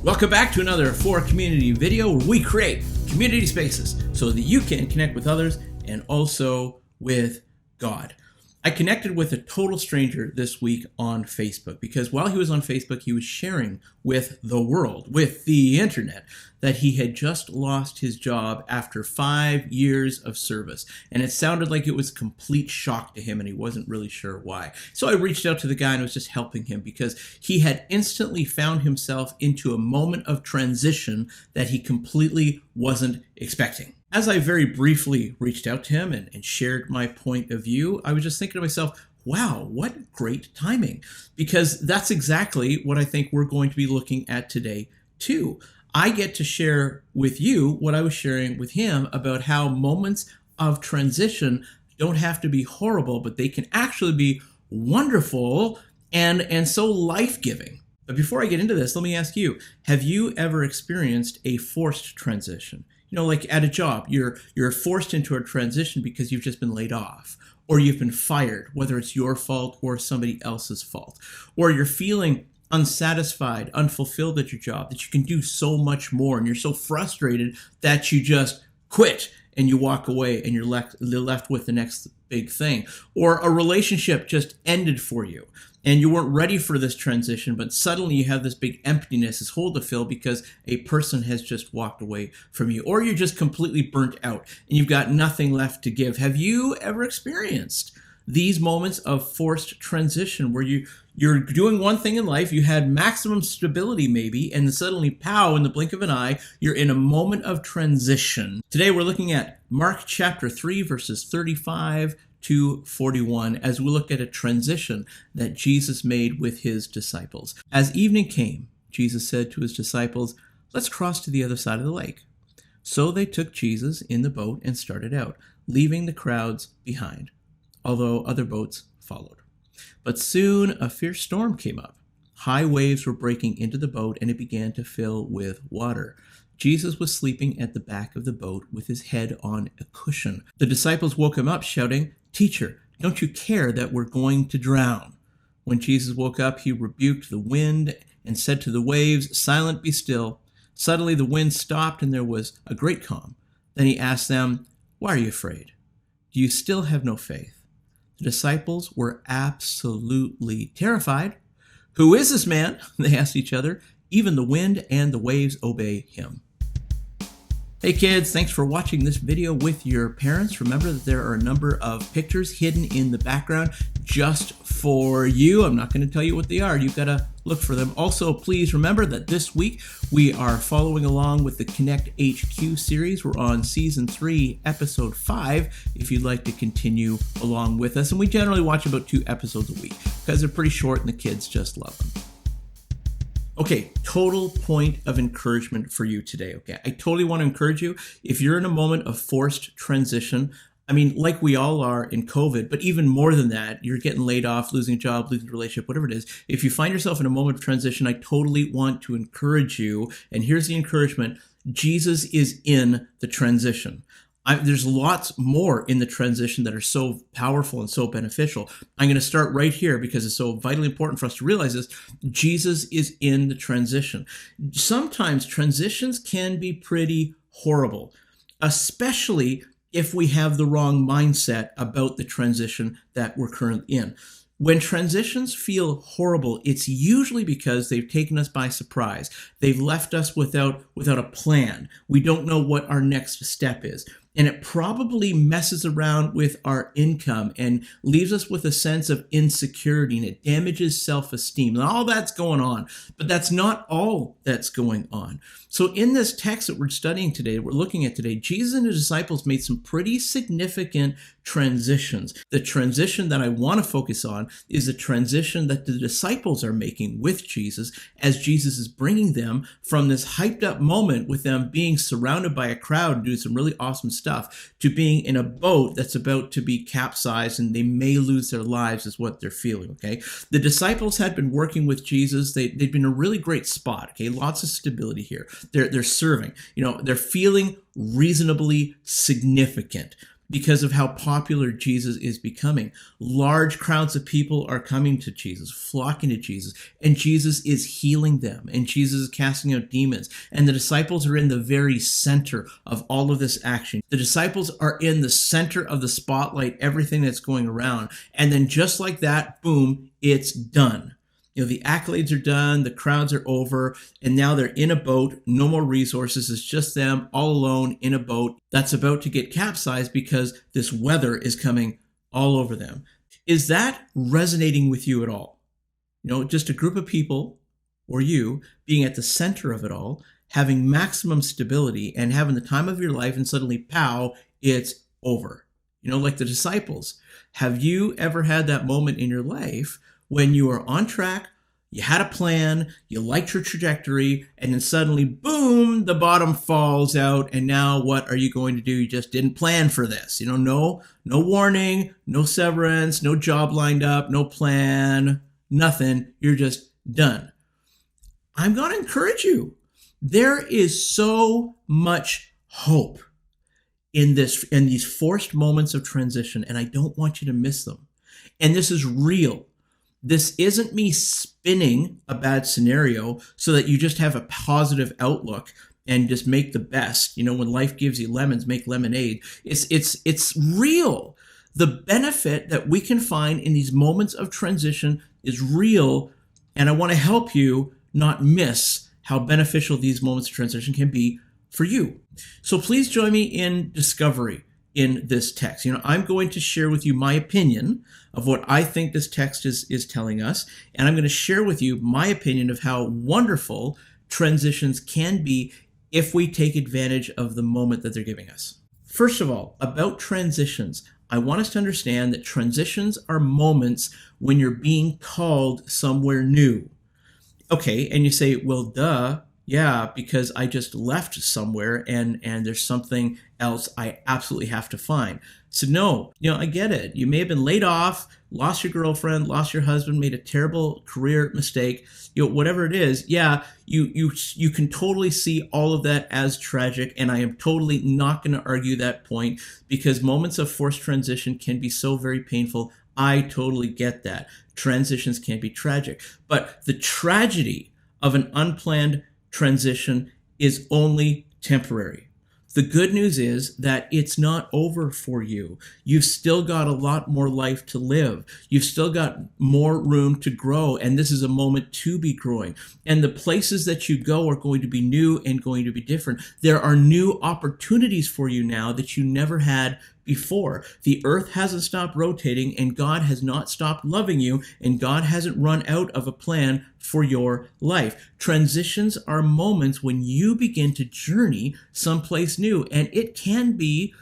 Welcome back to another For Community video where we create community spaces so that you can connect with others and also with God. I connected with a total stranger this week on Facebook because while he was on Facebook, he was sharing with the world, with the internet, that he had just lost his job after 5 years of service. And it sounded like it was a complete shock to him and he wasn't really sure why. So I reached out to the guy and was just helping him because he had instantly found himself into a moment of transition that he completely wasn't expecting. As I very briefly reached out to him and shared my point of view, I was just thinking to myself, wow, what great timing. Because that's exactly what I think we're going to be looking at today too. I get to share with you what I was sharing with him about how moments of transition don't have to be horrible, but they can actually be wonderful and so life-giving. But before I get into this, let me ask you, have you ever experienced a forced transition? You know, like at a job, you're forced into a transition because you've just been laid off, or you've been fired, whether it's your fault or somebody else's fault, or you're feeling unsatisfied, unfulfilled at your job, that you can do so much more, and you're so frustrated that you just quit and you walk away and you're left with the next big thing. Or a relationship just ended for you and you weren't ready for this transition, but suddenly you have this big emptiness, this hole to fill because a person has just walked away from you. Or you're just completely burnt out and you've got nothing left to give. Have you ever experienced these moments of forced transition where you're doing one thing in life, you had maximum stability maybe, and then suddenly, pow, in the blink of an eye, you're in a moment of transition? Today we're looking at Mark chapter 3, verses 35 to 41, as we look at a transition that Jesus made with his disciples. As evening came, Jesus said to his disciples, "Let's cross to the other side of the lake." So they took Jesus in the boat and started out, leaving the crowds behind, although other boats followed. But soon a fierce storm came up. High waves were breaking into the boat and it began to fill with water. Jesus was sleeping at the back of the boat with his head on a cushion. The disciples woke him up shouting, "Teacher, don't you care that we're going to drown?" When Jesus woke up, he rebuked the wind and said to the waves, "Silent, be still." Suddenly the wind stopped and there was a great calm. Then he asked them, "Why are you afraid? Do you still have no faith?" The disciples were absolutely terrified. "Who is this man?" they asked each other. "Even the wind and the waves obey him." Hey kids, thanks for watching this video with your parents. Remember that there are a number of pictures hidden in the background just for you. I'm not going to tell you what they are. You've got to look for them. Also, please remember that this week we are following along with the Connect HQ series. We're on season 3, episode 5, if you'd like to continue along with us. And we generally watch about 2 episodes a week because they're pretty short and the kids just love them. Okay, total point of encouragement for you today, okay? I totally want to encourage you. If you're in a moment of forced transition, I mean, like we all are in COVID, but even more than that, you're getting laid off, losing a job, losing a relationship, whatever it is. If you find yourself in a moment of transition, I totally want to encourage you. And here's the encouragement. Jesus is in the transition. There's lots more in the transition that are so powerful and so beneficial. I'm going to start right here because it's so vitally important for us to realize this. Jesus is in the transition. Sometimes transitions can be pretty horrible, especially if we have the wrong mindset about the transition that we're currently in. When transitions feel horrible, it's usually because they've taken us by surprise. They've left us without a plan. We don't know what our next step is. And it probably messes around with our income and leaves us with a sense of insecurity, and it damages self-esteem. And all that's going on, but that's not all that's going on. So in this text that we're studying today, we're looking at today, Jesus and his disciples made some pretty significant transitions. The transition that I want to focus on is the transition that the disciples are making with Jesus as Jesus is bringing them from this hyped up moment with them being surrounded by a crowd and doing some really awesome stuff to being in a boat that's about to be capsized and they may lose their lives is what they're feeling, okay? The disciples had been working with Jesus. They'd been in a really great spot, okay? Lots of stability here. They're serving. You know, they're feeling reasonably significant. because of how popular Jesus is becoming. Large crowds of people are coming to Jesus, flocking to Jesus, and Jesus is healing them, and Jesus is casting out demons. And the disciples are in the very center of all of this action. The disciples are in the center of the spotlight, everything that's going around. And then just like that, boom, it's done. The accolades are done, the crowds are over, and now they're in a boat, no more resources. It's just them all alone in a boat that's about to get capsized because this weather is coming all over them. Is that resonating with you at all? Just a group of people, or you, being at the center of it all, having maximum stability and having the time of your life, and suddenly, pow, it's over. Like the disciples. Have you ever had that moment in your life when you were on track, you had a plan, you liked your trajectory, and then suddenly, boom, the bottom falls out, and now what are you going to do? You just didn't plan for this. No warning, no severance, no job lined up, no plan, nothing. You're just done. I'm going to encourage you. There is so much hope in these forced moments of transition, and I don't want you to miss them. And this is real. This isn't me spinning a bad scenario so that you just have a positive outlook and just make the best. When life gives you lemons, make lemonade. It's real. The benefit that we can find in these moments of transition is real, and I want to help you not miss how beneficial these moments of transition can be for you. So please join me in discovery in this text. I'm going to share with you my opinion of what I think this text is telling us, and I'm going to share with you my opinion of how wonderful transitions can be if we take advantage of the moment that they're giving us. First of all, about transitions, I want us to understand that transitions are moments when you're being called somewhere new. Okay, and you say, well, duh. Yeah, because I just left somewhere and there's something else I absolutely have to find. So no, I get it. You may have been laid off, lost your girlfriend, lost your husband, made a terrible career mistake, whatever it is. Yeah, you can totally see all of that as tragic, and I am totally not going to argue that point because moments of forced transition can be so very painful. I totally get that. Transitions can be tragic, but the tragedy of an unplanned transition is only temporary. The good news is that it's not over for you. You've still got a lot more life to live. You've still got more room to grow, and this is a moment to be growing. And the places that you go are going to be new and going to be different. There are new opportunities for you now that you never had before. The earth hasn't stopped rotating, and God has not stopped loving you, and God hasn't run out of a plan for your life. Transitions are moments when you begin to journey someplace new, and it can be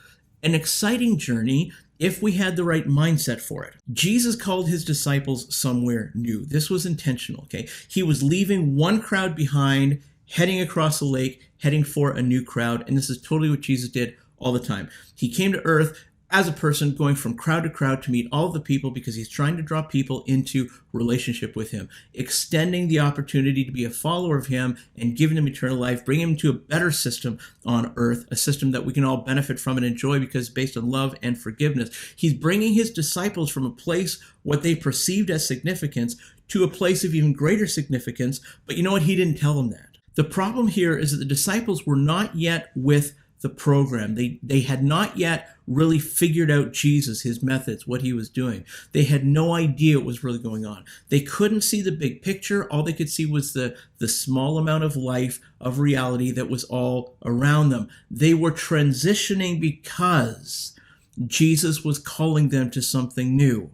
an exciting journey if we had the right mindset for it. Jesus called his disciples somewhere new. This was intentional, okay? He was leaving one crowd behind, heading across the lake, heading for a new crowd, and this is totally what Jesus did all the time. He came to earth as a person going from crowd to crowd to meet all of the people because he's trying to draw people into relationship with him, extending the opportunity to be a follower of him and giving them eternal life, bringing him to a better system on earth, a system that we can all benefit from and enjoy because it's based on love and forgiveness. He's bringing his disciples from a place what they perceived as significance to a place of even greater significance, but you know what? He didn't tell them that. The problem here is that the disciples were not yet with the program. They had not yet really figured out Jesus, his methods, what he was doing. They had no idea what was really going on. They couldn't see the big picture. All they could see was the small amount of life, of reality that was all around them. They were transitioning because Jesus was calling them to something new.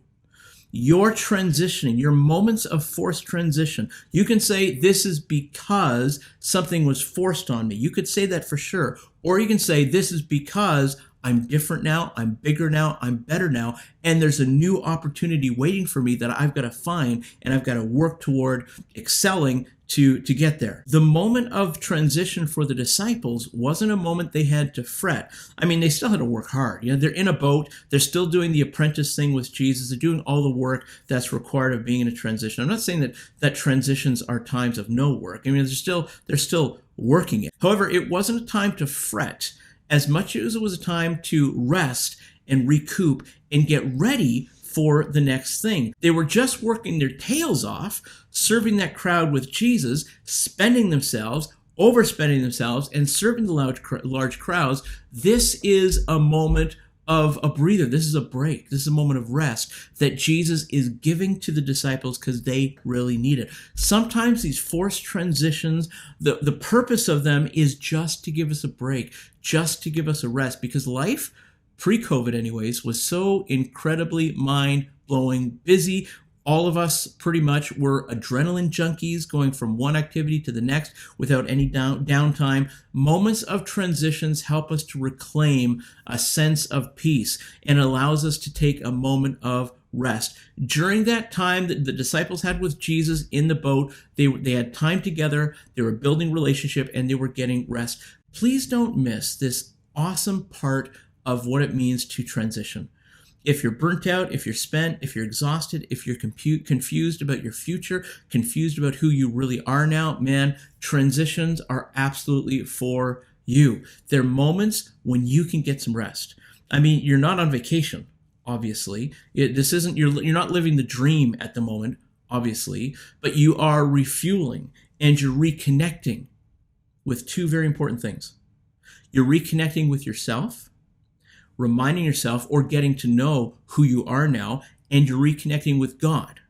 Your transitioning, your moments of forced transition, you can say this is because something was forced on me. You could say that for sure. Or you can say this is because I'm different now, I'm bigger now, I'm better now, and there's a new opportunity waiting for me that I've got to find and I've got to work toward excelling to get there. The moment of transition for the disciples wasn't a moment they had to fret. I mean, they still had to work hard. They're in a boat. They're still doing the apprentice thing with Jesus. They're doing all the work that's required of being in a transition. I'm not saying that transitions are times of no work. I mean, they're still working it. However, it wasn't a time to fret as much as it was a time to rest and recoup and get ready for the next thing. They were just working their tails off, serving that crowd with Jesus, spending themselves, overspending themselves, and serving the large crowds. This is a moment of a breather. This is a break. This is a moment of rest that Jesus is giving to the disciples because they really need it. Sometimes these forced transitions, the purpose of them is just to give us a break, just to give us a rest, because life, pre-COVID anyways, was so incredibly mind-blowing, busy. All of us pretty much were adrenaline junkies, going from one activity to the next without any downtime. Moments of transitions help us to reclaim a sense of peace and allows us to take a moment of rest. During that time that the disciples had with Jesus in the boat, they had time together, they were building relationship, and they were getting rest. Please don't miss this awesome part of what it means to transition. If you're burnt out, if you're spent, if you're exhausted, if you're confused about your future, confused about who you really are now, man, transitions are absolutely for you. They're moments when you can get some rest. I mean, you're not on vacation, obviously. You're not living the dream at the moment, obviously, but you are refueling and you're reconnecting with two very important things. You're reconnecting with yourself, reminding yourself or getting to know who you are now, and you're reconnecting with God,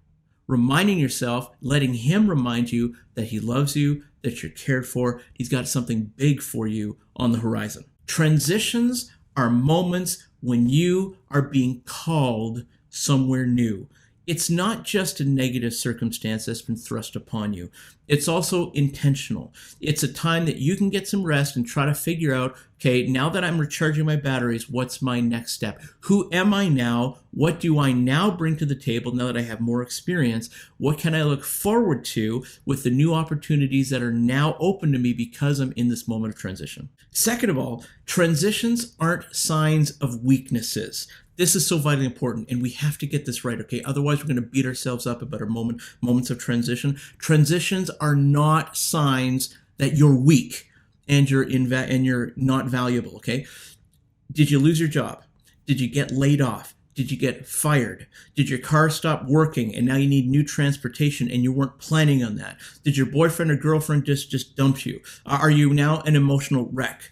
reminding yourself, letting Him remind you that He loves you, that you're cared for. He's got something big for you on the horizon. Transitions are moments when you are being called somewhere new. It's not just a negative circumstance that's been thrust upon you. It's also intentional. It's a time that you can get some rest and try to figure out, okay, now that I'm recharging my batteries, what's my next step? Who am I now? What do I now bring to the table now that I have more experience? What can I look forward to with the new opportunities that are now open to me because I'm in this moment of transition? Second of all, transitions aren't signs of weaknesses. This is so vitally important, and we have to get this right, okay? Otherwise, we're going to beat ourselves up about our moments of transition. Transitions are not signs that you're weak and you're not valuable, okay? Did you lose your job? Did you get laid off? Did you get fired? Did your car stop working and now you need new transportation and you weren't planning on that? Did your boyfriend or girlfriend just dump you? Are you now an emotional wreck?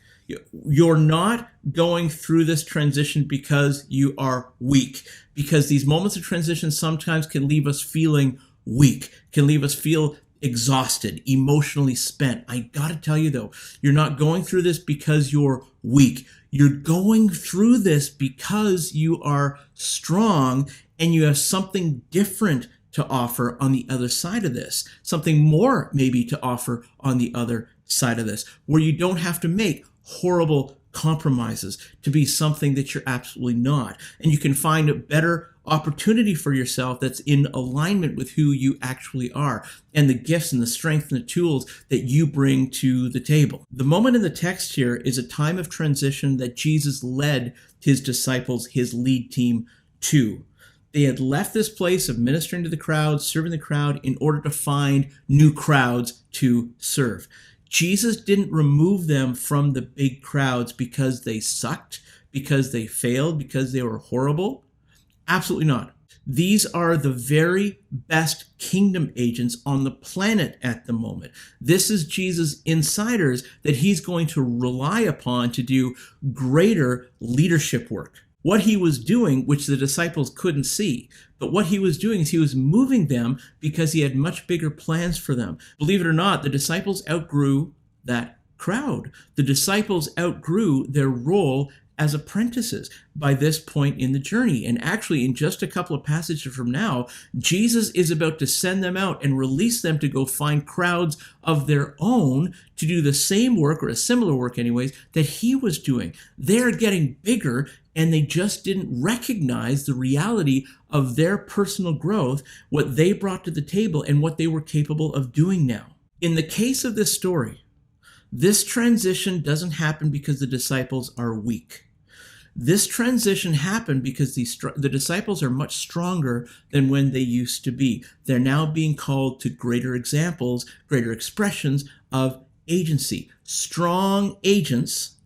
You're not going through this transition because you are weak, because these moments of transition sometimes can leave us feeling weak, can leave us feel exhausted, emotionally spent. I gotta tell you though, you're not going through this because you're weak. You're going through this because you are strong and you have something different to offer on the other side of this, something more maybe to offer on the other side of this, where you don't have to make horrible compromises to be something that you're absolutely not. And you can find a better opportunity for yourself that's in alignment with who you actually are and the gifts and the strength and the tools that you bring to the table. The moment in the text here is a time of transition that Jesus led his disciples, his lead team, to. They had left this place of ministering to the crowd, serving the crowd, in order to find new crowds to serve. Jesus didn't remove them from the big crowds because they sucked, because they failed, because they were horrible. Absolutely not. These are the very best kingdom agents on the planet at the moment. This is Jesus' insiders that he's going to rely upon to do greater leadership work. What he was doing, which the disciples couldn't see, but what he was doing is he was moving them because he had much bigger plans for them. Believe it or not, the disciples outgrew that crowd. The disciples outgrew their role as apprentices by this point in the journey. And actually, in just a couple of passages from now, Jesus is about to send them out and release them to go find crowds of their own to do the same work, or a similar work anyways, that he was doing. They're getting bigger, and they just didn't recognize the reality of their personal growth, what they brought to the table, and what they were capable of doing now. In the case of this story, this transition doesn't happen because the disciples are weak. This transition happened because the disciples are much stronger than when they used to be. They're now being called to greater examples, greater expressions of agency. Strong agents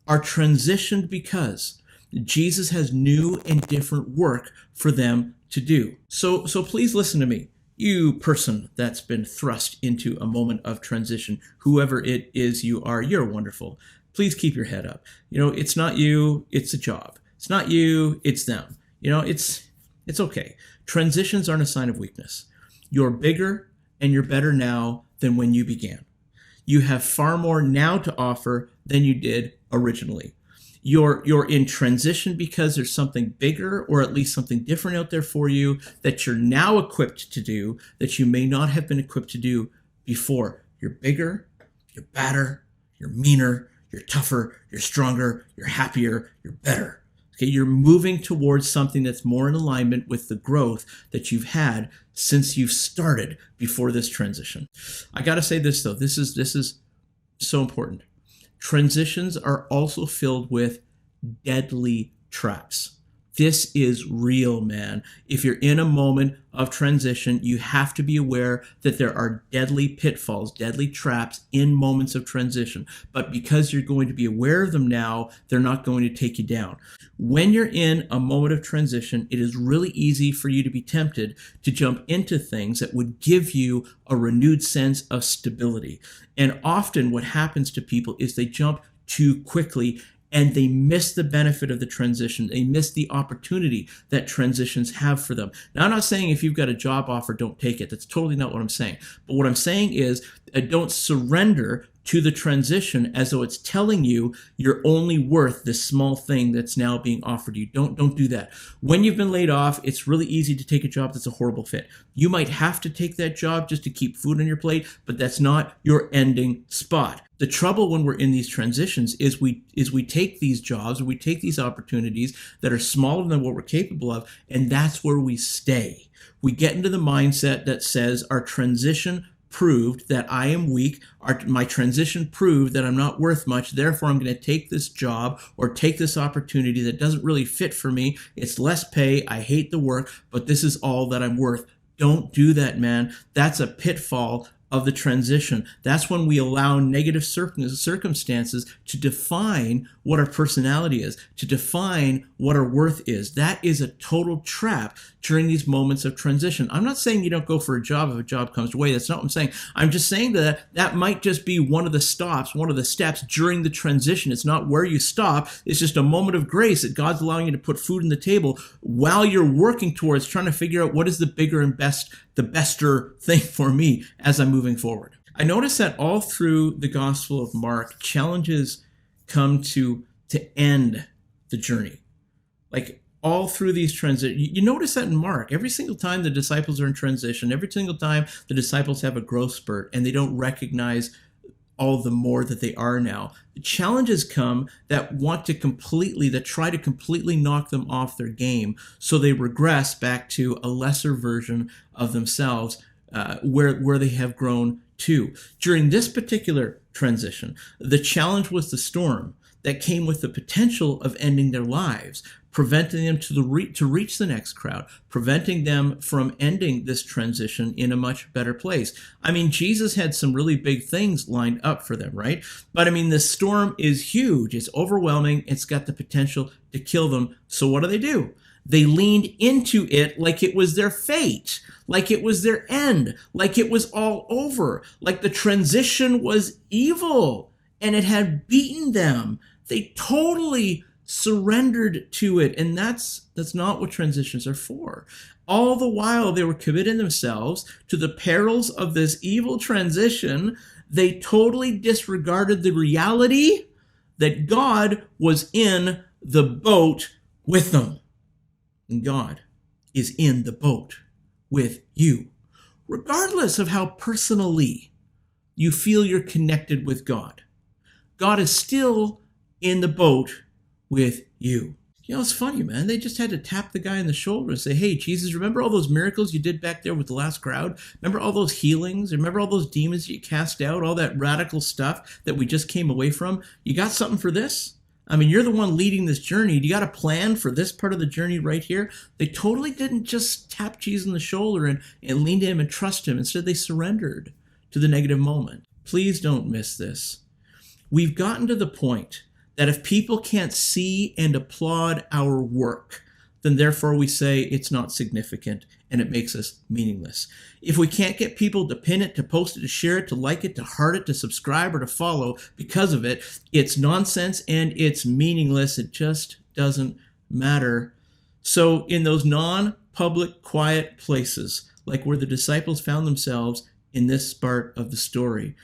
are transitioned because Jesus has new and different work for them to do. So please listen to me. You person that's been thrust into a moment of transition, whoever it is you are, you're wonderful. Please keep your head up. It's not you, it's a job. It's not you, it's them. It's okay. Transitions aren't a sign of weakness. You're bigger and you're better now than when you began. You have far more now to offer than you did originally. You're in transition because there's something bigger or at least something different out there for you that you're now equipped to do that you may not have been equipped to do before. You're bigger, you're badder, you're meaner, you're tougher, you're stronger, you're happier, you're better. Okay, you're moving towards something that's more in alignment with the growth that you've had since you've started before this transition. I got to say this though, this is so important. Transitions are also filled with deadly traps. This is real, man. If you're in a moment of transition, you have to be aware that there are deadly pitfalls, deadly traps in moments of transition. But because you're going to be aware of them now, they're not going to take you down. When you're in a moment of transition, it is really easy for you to be tempted to jump into things that would give you a renewed sense of stability. And often what happens to people is they jump too quickly and they miss the benefit of the transition. They miss the opportunity that transitions have for them. Now, I'm not saying if you've got a job offer, don't take it. That's totally not what I'm saying. But what I'm saying is don't surrender to the transition as though it's telling you you're only worth this small thing that's now being offered you. Don't do that. When you've been laid off, it's really easy to take a job that's a horrible fit. You might have to take that job just to keep food on your plate, but that's not your ending spot. The trouble when we're in these transitions is we take these jobs or we take these opportunities that are smaller than what we're capable of, and that's where we stay. We get into the mindset that says our transition proved that I am weak. My transition proved that I'm not worth much. Therefore, I'm going to take this job or take this opportunity that doesn't really fit for me. It's less pay. I hate the work, but this is all that I'm worth. Don't do that, man. That's a pitfall of the transition. That's when we allow negative circumstances to define what our personality is, to define what our worth is. That is a total trap during these moments of transition. I'm not saying you don't go for a job if a job comes your way. That's not what I'm saying. I'm just saying that might just be one of the stops, one of the steps during the transition. It's not where you stop. It's just a moment of grace that God's allowing you to put food on the table while you're working towards trying to figure out what is the bigger and the bester thing for me as I'm moving forward. I notice that all through the Gospel of Mark, challenges come to end the journey. Like all through these transitions, you notice that in Mark, every single time the disciples are in transition, every single time the disciples have a growth spurt and they don't recognize all the more that they are now. The challenges come that try to completely knock them off their game, so they regress back to a lesser version of themselves where they have grown to. During this particular transition, the challenge was the storm that came with the potential of ending their lives, preventing them to reach the next crowd, preventing them from ending this transition in a much better place. I mean, Jesus had some really big things lined up for them, right? But I mean, the storm is huge. It's overwhelming. It's got the potential to kill them. So what do? They leaned into it like it was their fate, like it was their end, like it was all over, like the transition was evil and it had beaten them. They totally surrendered to it, and that's not what transitions are for. All the while they were committing themselves to the perils of this evil transition, they totally disregarded the reality that God was in the boat with them. And God is in the boat with you, regardless of how personally you feel you're connected with God. God is still in the boat with you. It's funny, man. They just had to tap the guy on the shoulder and say, hey, Jesus, remember all those miracles you did back there with the last crowd? Remember all those healings? Remember all those demons you cast out? All that radical stuff that we just came away from? You got something for this? I mean, you're the one leading this journey. You got a plan for this part of the journey right here? They totally didn't just tap Jesus on the shoulder and lean to him and trust him. Instead, they surrendered to the negative moment. Please don't miss this. We've gotten to the point that if people can't see and applaud our work, then therefore we say it's not significant and it makes us meaningless. If we can't get people to pin it, to post it, to share it, to like it, to heart it, to subscribe, or to follow because of it, it's nonsense and it's meaningless. It just doesn't matter. So in those non-public, quiet places, like where the disciples found themselves in this part of the story,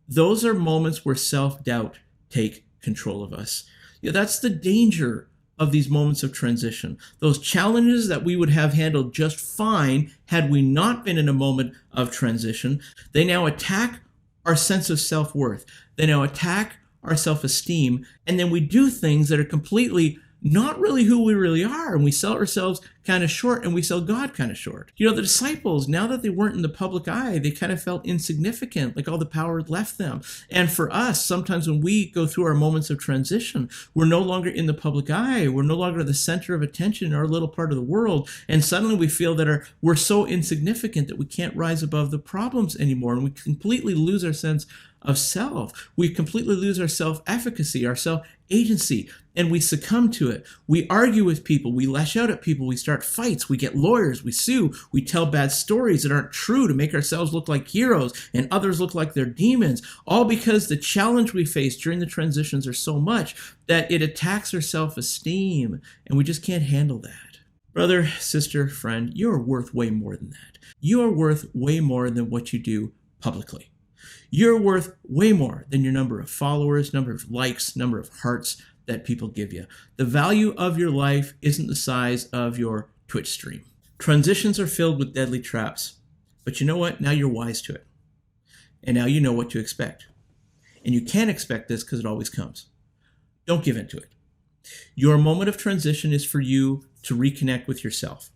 those are moments where self-doubt take control of us. That's the danger of these moments of transition. Those challenges that we would have handled just fine had we not been in a moment of transition, they now attack our sense of self-worth. They now attack our self-esteem, and then we do things that are completely not really who we really are, and we sell ourselves kind of short, and we sell God kind of short. The disciples, now that they weren't in the public eye, they kind of felt insignificant, like all the power had left them. And for us, sometimes when we go through our moments of transition, we're no longer in the public eye, we're no longer the center of attention in our little part of the world, and suddenly we feel that we're so insignificant that we can't rise above the problems anymore, and we completely lose our sense of self. We completely lose our self-efficacy, our self-agency, and we succumb to it. We argue with people, we lash out at people, we start fights, we get lawyers, we sue, we tell bad stories that aren't true to make ourselves look like heroes and others look like they're demons, all because the challenge we face during the transitions are so much that it attacks our self-esteem, and we just can't handle that. Brother, sister, friend, you are worth way more than that. You are worth way more than what you do publicly. You're worth way more than your number of followers, number of likes, number of hearts that people give you. The value of your life isn't the size of your Twitch stream. Transitions are filled with deadly traps. But you know what? Now you're wise to it. And now you know what to expect. And you can expect this because it always comes. Don't give in to it. Your moment of transition is for you to reconnect with yourself.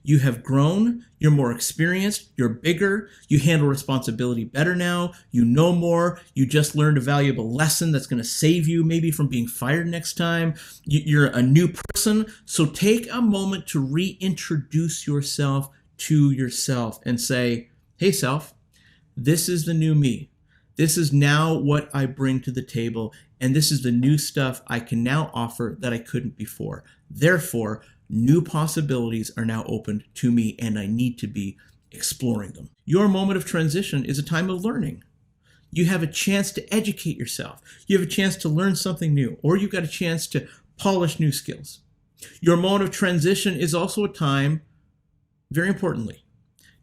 You have grown, you're more experienced, you're bigger, you handle responsibility better now, you know more, you just learned a valuable lesson that's going to save you maybe from being fired next time. You're a new person, so take a moment to reintroduce yourself to yourself and say, hey self, this is the new me. This is now what I bring to the table, and this is the new stuff I can now offer that I couldn't before. Therefore, new possibilities are now opened to me, and I need to be exploring them. Your moment of transition is a time of learning. You have a chance to educate yourself. You have a chance to learn something new, or you've got a chance to polish new skills. Your moment of transition is also a time, very importantly,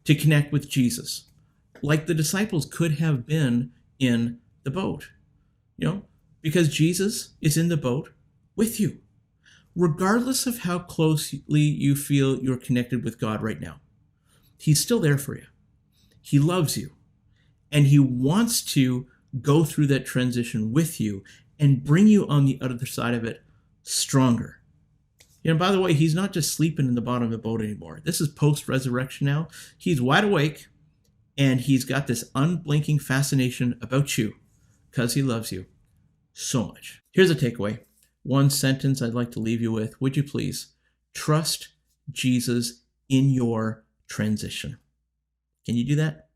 to connect with Jesus, like the disciples could have been in the boat, because Jesus is in the boat with you. Regardless of how closely you feel you're connected with God right now, He's still there for you. He loves you, and He wants to go through that transition with you and bring you on the other side of it stronger. By the way, He's not just sleeping in the bottom of the boat anymore. This is post-resurrection now. He's wide awake, and He's got this unblinking fascination about you because He loves you so much. Here's a takeaway. One sentence I'd like to leave you with. Would you please trust Jesus in your transition? Can you do that?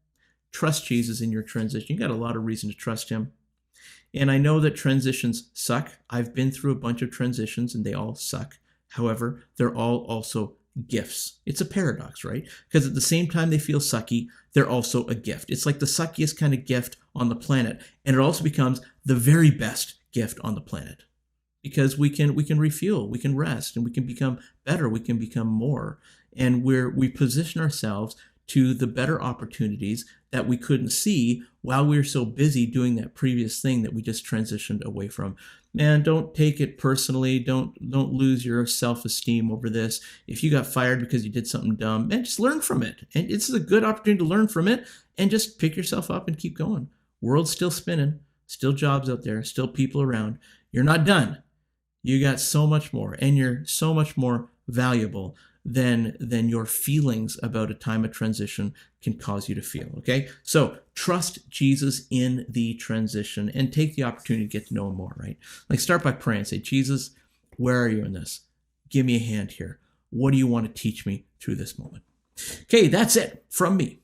Trust Jesus in your transition. You got a lot of reason to trust Him. And I know that transitions suck. I've been through a bunch of transitions and they all suck. However, they're all also gifts. It's a paradox, right? Because at the same time they feel sucky, they're also a gift. It's like the suckiest kind of gift on the planet. And it also becomes the very best gift on the planet. Because we can refuel, we can rest, and we can become better, we can become more. And we position ourselves to the better opportunities that we couldn't see while we were so busy doing that previous thing that we just transitioned away from. Man, don't take it personally. Don't lose your self-esteem over this. If you got fired because you did something dumb, man, just learn from it. And it's a good opportunity to learn from it and just pick yourself up and keep going. World's still spinning, still jobs out there, still people around. You're not done. You got so much more, and you're so much more valuable than your feelings about a time of transition can cause you to feel, okay? So trust Jesus in the transition and take the opportunity to get to know Him more, right? Like start by praying and say, Jesus, where are you in this? Give me a hand here. What do you want to teach me through this moment? Okay, that's it from me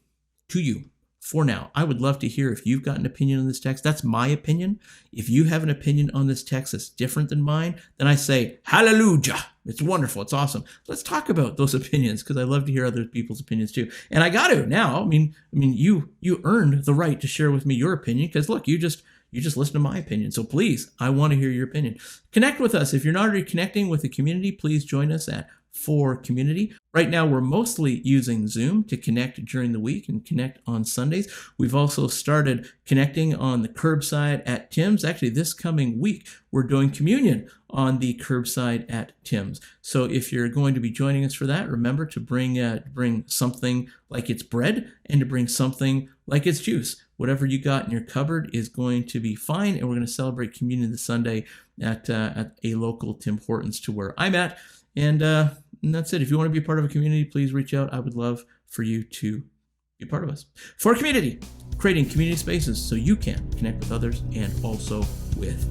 to you for now. I would love to hear if you've got an opinion on this text. That's my opinion. If you have an opinion on this text that's different than mine, then I say, hallelujah. It's wonderful. It's awesome. Let's talk about those opinions, because I love to hear other people's opinions too. And I got to now. I mean, you earned the right to share with me your opinion, because look, you just listen to my opinion. So please, I want to hear your opinion. Connect with us. If you're not already connecting with the community, please join us at For Community. Right now, we're mostly using Zoom to connect during the week and connect on Sundays. We've also started connecting on the curbside at Tim's. Actually, this coming week, we're doing communion on the curbside at Tim's. So if you're going to be joining us for that, remember to bring something like it's bread and to bring something like it's juice. Whatever you got in your cupboard is going to be fine, and we're going to celebrate communion this Sunday at a local Tim Hortons to where I'm at. And that's it. If you want to be part of a community, please reach out. I would love for you to be part of us. For Community, creating community spaces so you can connect with others and also with